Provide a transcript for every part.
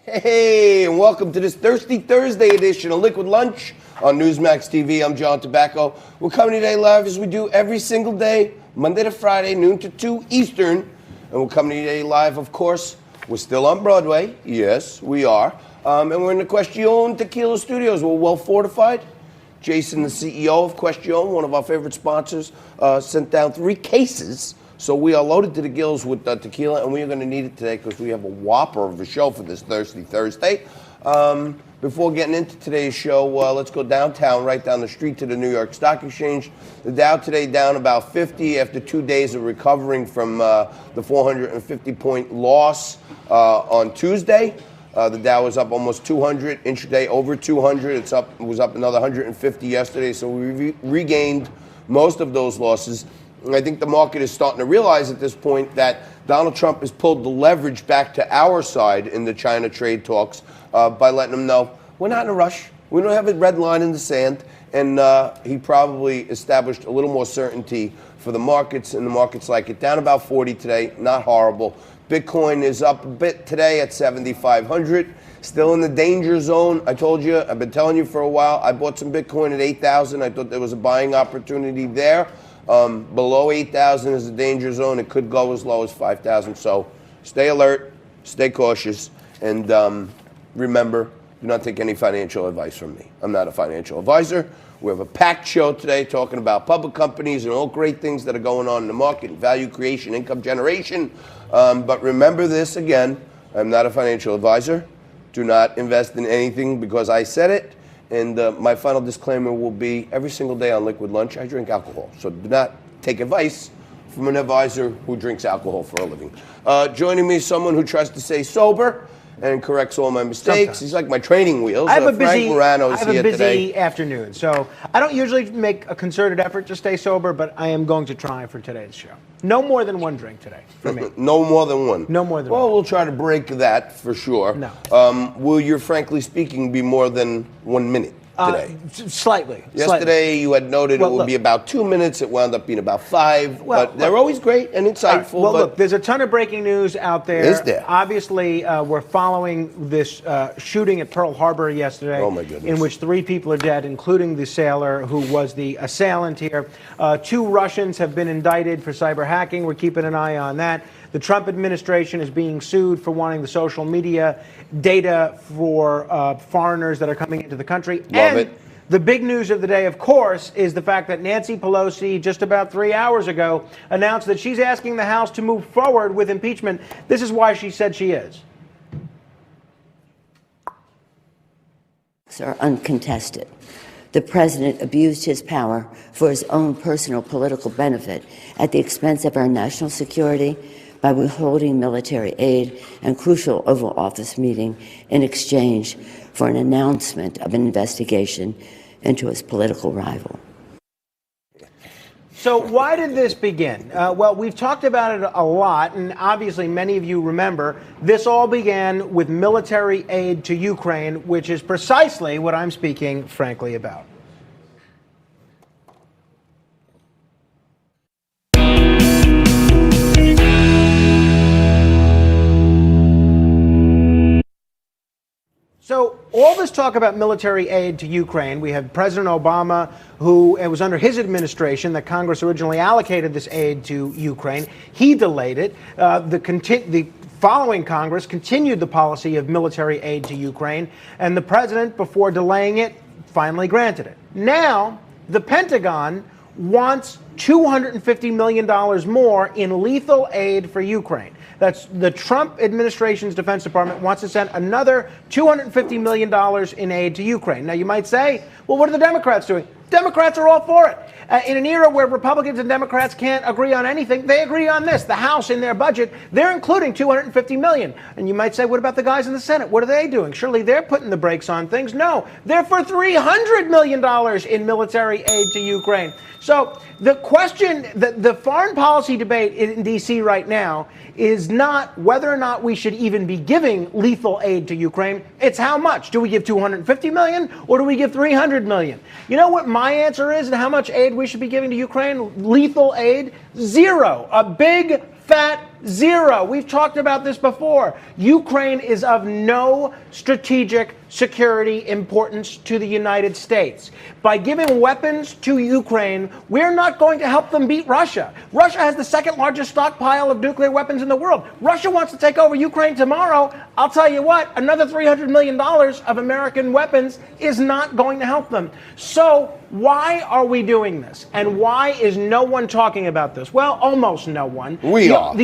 Hey, and welcome to this Thirsty Thursday edition of Liquid Lunch on Newsmax TV. I'm John Tobacco. We're coming today live as we do every single day, Monday to Friday, noon to 2 Eastern. And we're coming today live, of course. We're still on Broadway. Yes, we are. And we're in the Question Tequila Studios. We're well fortified. Jason, the CEO of Question, one of our favorite sponsors, sent down 3 cases. So we are loaded to the gills with tequila, and we are going to need it today because we have a whopper of a show for this Thirsty Thursday. Before getting into today's show, let's go downtown, right down the street to the New York Stock Exchange. The Dow today down about 50 after 2 days of recovering from the 450-point loss on Tuesday. The Dow was up almost 200, intraday over 200. It was up another 150 yesterday, so we regained most of those losses. And I think the market is starting to realize at this point that Donald Trump has pulled the leverage back to our side in the China trade talks by letting them know we're not in a rush. We don't have a red line in the sand. And he probably established a little more certainty for the markets, and the markets like it. Down about 40 today, not horrible. Bitcoin is up a bit today at 7,500. Still in the danger zone. I told you, I've been telling you for a while, I bought some Bitcoin at 8,000. I thought there was a buying opportunity there. Below 8,000 is the danger zone. It could go as low as 5,000. So stay alert, stay cautious, and remember, do not take any financial advice from me. I'm not a financial advisor. We have a packed show today talking about public companies and all great things that are going on in the market, value creation, income generation. But remember this again, I'm not a financial advisor. Do not invest in anything because I said it. And my final disclaimer will be every single day on Liquid Lunch, I drink alcohol. So do not take advice from an advisor who drinks alcohol for a living. Joining me is someone who tries to stay sober and corrects all my mistakes. Sometimes. He's like my training wheels. I have a busy today. afternoon, so I don't usually make a concerted effort to stay sober, but I am going to try for today's show. No more than one drink today for me. No more than one? No more than one. Well, we'll try to break that for sure. No. Will your frankly speaking be more than 1 minute today? Slightly. Yesterday you had noted it would be about 2 minutes. It wound up being about 5. But they're always great and insightful. Well, look, there's a ton of breaking news out there. Is there? Obviously, we're following this shooting at Pearl Harbor yesterday. Oh, my goodness. In which 3 people are dead, including the sailor who was the assailant here. 2 Russians have been indicted for cyber hacking. We're keeping an eye on that. The Trump administration is being sued for wanting the social media data for foreigners that are coming into the country. Love it. The big news of the day, of course, is the fact that Nancy Pelosi, just about 3 hours ago, announced that she's asking the House to move forward with impeachment. This is why she said she is. Are uncontested. The president abused his power for his own personal political benefit at the expense of our national security by withholding military aid and crucial Oval Office meeting in exchange for an announcement of an investigation into his political rival. So why did this begin? Well, we've talked about it a lot, and obviously many of you remember this all began with military aid to Ukraine, which is precisely what I'm speaking, frankly, about. So all this talk about military aid to Ukraine, we have President Obama, who it was under his administration that Congress originally allocated this aid to Ukraine. He delayed it. The following Congress continued the policy of military aid to Ukraine, and the president, before delaying it, finally granted it. Now, the Pentagon wants $250 million more in lethal aid for Ukraine. That's the Trump administration's Defense Department wants to send another $250 million in aid to Ukraine. Now, you might say, well, what are the Democrats doing? Democrats are all for it. In an era where Republicans and Democrats can't agree on anything, they agree on this. The House, in their budget, they're including $250 million. And you might say, what about the guys in the Senate? What are they doing? Surely they're putting the brakes on things. No, they're for $300 million in military aid to Ukraine. So the question, the foreign policy debate in D.C. right now is not whether or not we should even be giving lethal aid to Ukraine. It's how much. Do we give $250 million or do we give $300 million? You know what my answer is and how much aid we should be giving to Ukraine? Lethal aid? 0. A big, fat Zero. We've talked about this before. Ukraine is of no strategic security importance to the United States. By giving weapons to Ukraine, we're not going to help them beat Russia. Russia has the second largest stockpile of nuclear weapons in the world. Russia wants to take over Ukraine tomorrow. I'll tell you what, another $300 million of American weapons is not going to help them. So why are we doing this? And why is no one talking about this? Well, almost no one. We are.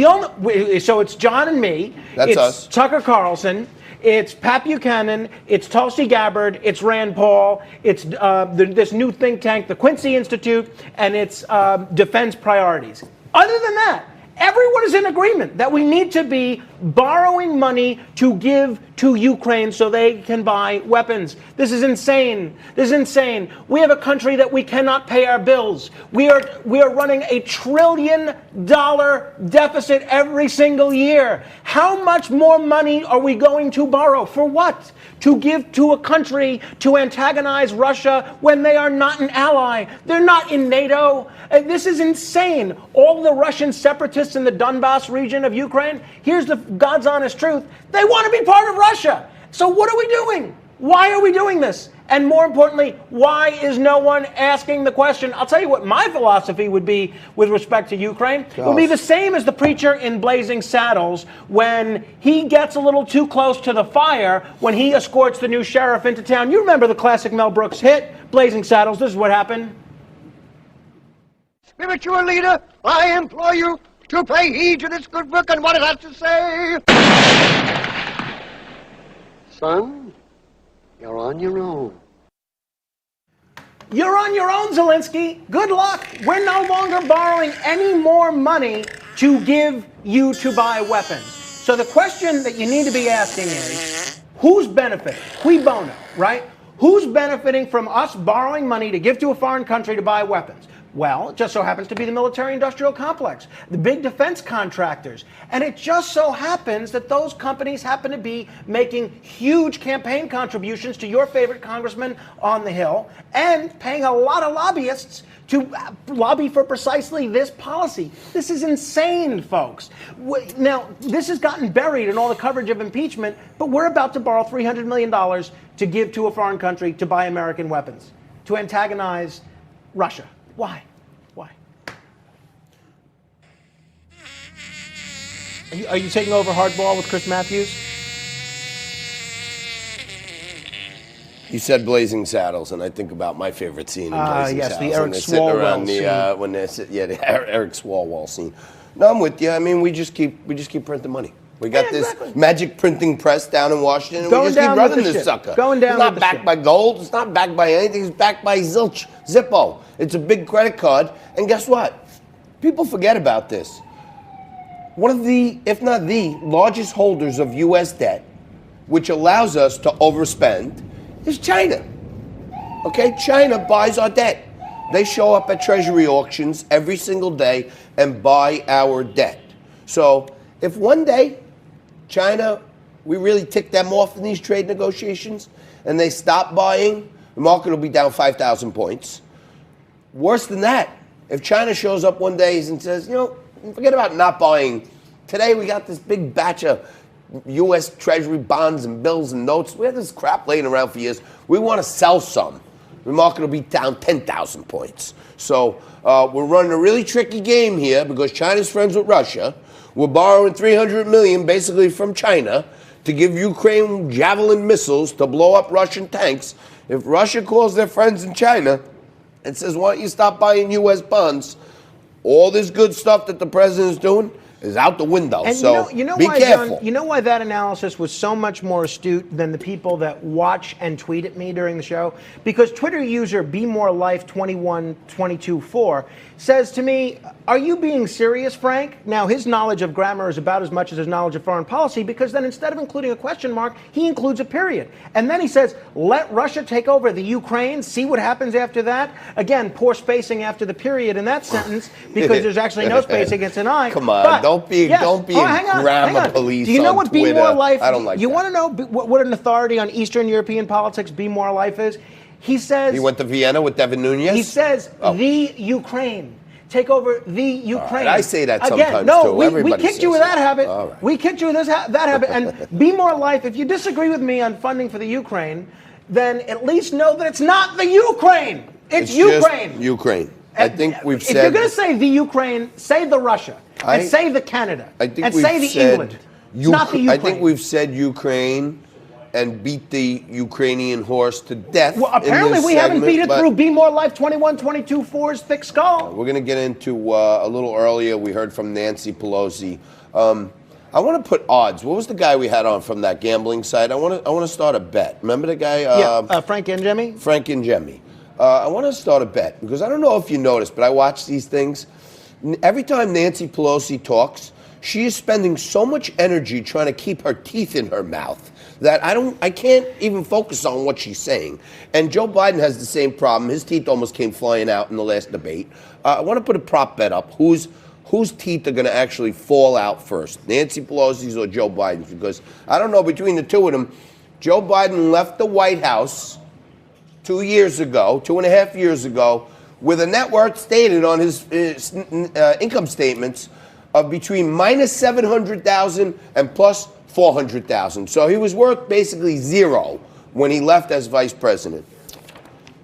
So it's John and me. That's us. Tucker Carlson. It's Pat Buchanan, it's Tulsi Gabbard, it's Rand Paul, it's this new think tank, the Quincy Institute, and it's Defense Priorities. Other than that, everyone is in agreement that we need to be borrowing money to give to Ukraine so they can buy weapons. This is insane. This is insane. We have a country that we cannot pay our bills. We are running $1 trillion deficit every single year. How much more money are we going to borrow? For what? To give to a country to antagonize Russia when they are not an ally. They're not in NATO. This is insane. All the Russian separatists in the Donbass region of Ukraine, here's the God's honest truth, they want to be part of Russia. So what are we doing? Why are we doing this? And more importantly, why is no one asking the question? I'll tell you what my philosophy would be with respect to Ukraine. It would be the same as the preacher in Blazing Saddles when he gets a little too close to the fire when he escorts the new sheriff into town. You remember the classic Mel Brooks hit, Blazing Saddles. This is what happened. Spiritual leader, I implore you to pay heed to this good book and what it has to say. Son, you're on your own. You're on your own, Zelensky. Good luck. We're no longer borrowing any more money to give you to buy weapons. So the question that you need to be asking is, who's benefiting? Cui bono, right? Who's benefiting from us borrowing money to give to a foreign country to buy weapons? Well, it just so happens to be the military-industrial complex, the big defense contractors. And it just so happens that those companies happen to be making huge campaign contributions to your favorite congressman on the Hill and paying a lot of lobbyists to lobby for precisely this policy. This is insane, folks. Now, this has gotten buried in all the coverage of impeachment, but we're about to borrow $300 million to give to a foreign country to buy American weapons, to antagonize Russia. Why? Why? Are you taking over hardball with Chris Matthews? You said Blazing Saddles, and I think about my favorite scene in Blazing yes, Saddles. the Eric Swalwell scene. When they're the Eric Swalwell scene. No, I'm with you. I mean, we just keep printing money. We got this magic printing press down in Washington, and we just keep running this sucker. Going down. It's not backed by gold. It's not backed by anything. It's backed by zilch, Zippo. It's a big credit card, and guess what? People forget about this. One of the, if not the, largest holders of U.S. debt, which allows us to overspend, is China. Okay, China buys our debt. They show up at Treasury auctions every single day and buy our debt. So if one day China, we really tick them off in these trade negotiations and they stop buying, the market will be down 5,000 points. Worse than that, if China shows up one day and says, you know, forget about not buying. Today we got this big batch of U.S. Treasury bonds and bills and notes. We have this crap laying around for years. We want to sell some. The market will be down 10,000 points. So we're running a really tricky game here because China's friends with Russia. We're borrowing $300 million basically from China to give Ukraine Javelin missiles to blow up Russian tanks. If Russia calls their friends in China and says, why don't you stop buying U.S. bonds, all this good stuff that the president is doing is out the window. And so you know be why, careful. John, you know why that analysis was so much more astute than the people that watch and tweet at me during the show? Because Twitter user BeMoreLife21224 says to me, are you being serious, Frank? Now, his knowledge of grammar is about as much as his knowledge of foreign policy, because then instead of including a question mark, he includes a period. And then he says, let Russia take over the Ukraine, see what happens after that. Again, poor spacing after the period in that sentence, because there's actually no spacing, it's an I. Come on, but, don't be a grammar police. Do you know on what Twitter. Be More Life? I don't like you that. want to know what an authority on Eastern European politics Be More Life is? He says he went to Vienna with Devin Nunes. He says the Ukraine. take over the Ukraine. Right, I say that Again, sometimes, no, too. we Everybody kicked says you with that it. habit. All right. We kicked you with that habit. And Be More Life, if you disagree with me on funding for the Ukraine, then at least know that it's not the Ukraine. It's Ukraine. Just Ukraine. I think we've said. If you're going to say the Ukraine, say the Russia. And say the Canada. I think and we've say the said England. It's not the Ukraine. I think we've said Ukraine and beat the Ukrainian horse to death. Well, apparently in this we haven't beat it segment, through Be More Life 21-22-4's thick skull. We're going to get into a little earlier. We heard from Nancy Pelosi. I want to put odds. What was the guy we had on from that gambling site? I want to start a bet. Remember the guy? Frank Angemi? Frank Angemi. I want to start a bet because I don't know if you noticed, but I watch these things. Every time Nancy Pelosi talks, she is spending so much energy trying to keep her teeth in her mouth that I can't even focus on what she's saying. And Joe Biden has the same problem. His teeth almost came flying out in the last debate. I want to put a prop bet up. Whose teeth are going to actually fall out first, Nancy Pelosi's or Joe Biden's? Because I don't know, between the two of them, Joe Biden left the White House 2 years ago, 2.5 years ago, with a net worth stated on his income statements of between minus 700,000 and plus 400,000. So he was worth basically zero when he left as vice president.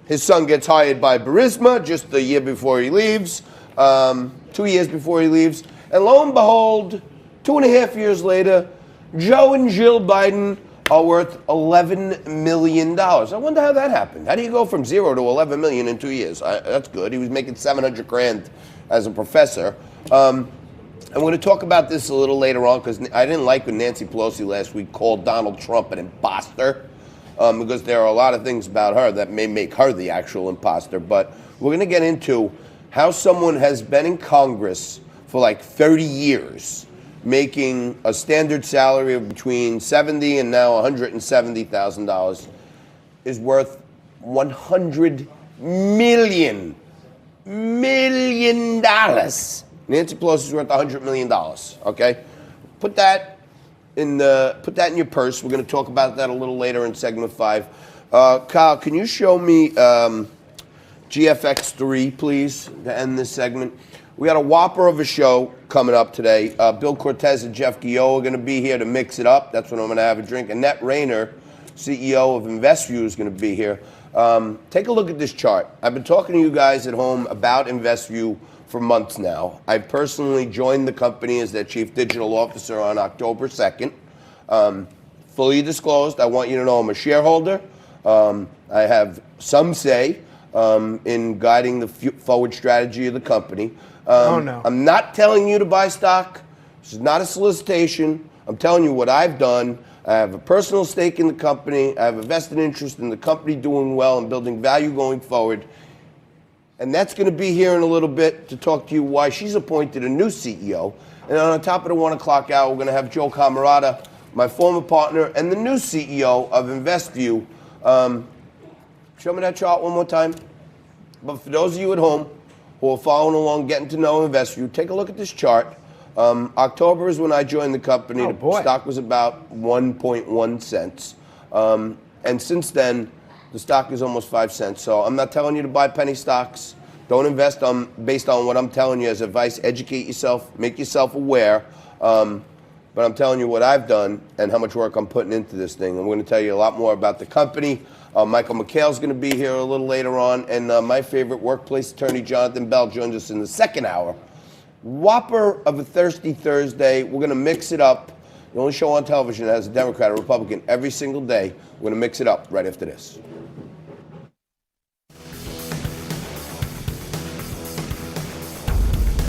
His son gets hired by Burisma just the year before he leaves, 2 years before he leaves. And lo and behold, 2.5 years later, Joe and Jill Biden are worth $11 million. I wonder how that happened. How do you go from zero to 11 million in 2 years? That's good. He was making 700 grand as a professor. I'm going to talk about this a little later on because I didn't like when Nancy Pelosi last week called Donald Trump an imposter, because there are a lot of things about her that may make her the actual imposter. But we're going to get into how someone has been in Congress for like 30 years, making a standard salary of between $70,000 and now $170,000, is worth $100 million. Nancy Pelosi is worth $100 million. Okay, put that in your purse. We're going to talk about that a little later in segment 5. Kyle, can you show me GFX3, please, to end this segment? We got a whopper of a show coming up today. Bill Cortez and Jeff Guillot are going to be here to mix it up. That's when I'm going to have a drink. Annette Rayner, CEO of InvestView, is going to be here. Take a look at this chart. I've been talking to you guys at home about InvestView for months now. I personally joined the company as their chief digital officer on October 2nd. Fully disclosed, I want you to know I'm a shareholder. I have some say in guiding the forward strategy of the company. Oh, no. I'm not telling you to buy stock. This is not a solicitation. I'm telling you what I've done. I have a personal stake in the company. I have a vested interest in the company doing well and building value going forward. And that's going to be here in a little bit to talk to you why she's appointed a new CEO. And on top of the 1 o'clock hour, we're going to have Joe Camarada, my former partner, and the new CEO of InvestView. Show me that chart one more time. But for those of you at home who are following along, getting to know InvestView, take a look at this chart. October is when I joined the company. Oh, boy. The stock was about 1.1 cents. And since then, the stock is almost 5 cents. So I'm not telling you to buy penny stocks. Don't invest based on what I'm telling you as advice. Educate yourself. Make yourself aware. But I'm telling you what I've done and how much work I'm putting into this thing. I'm going to tell you a lot more about the company. Michael McHale's going to be here a little later on. And my favorite workplace attorney, Jonathan Bell, joins us in the second hour. Whopper of a Thirsty Thursday. We're going to mix it up. The only show on television that has a Democrat or Republican every single day. We're going to mix it up right after this.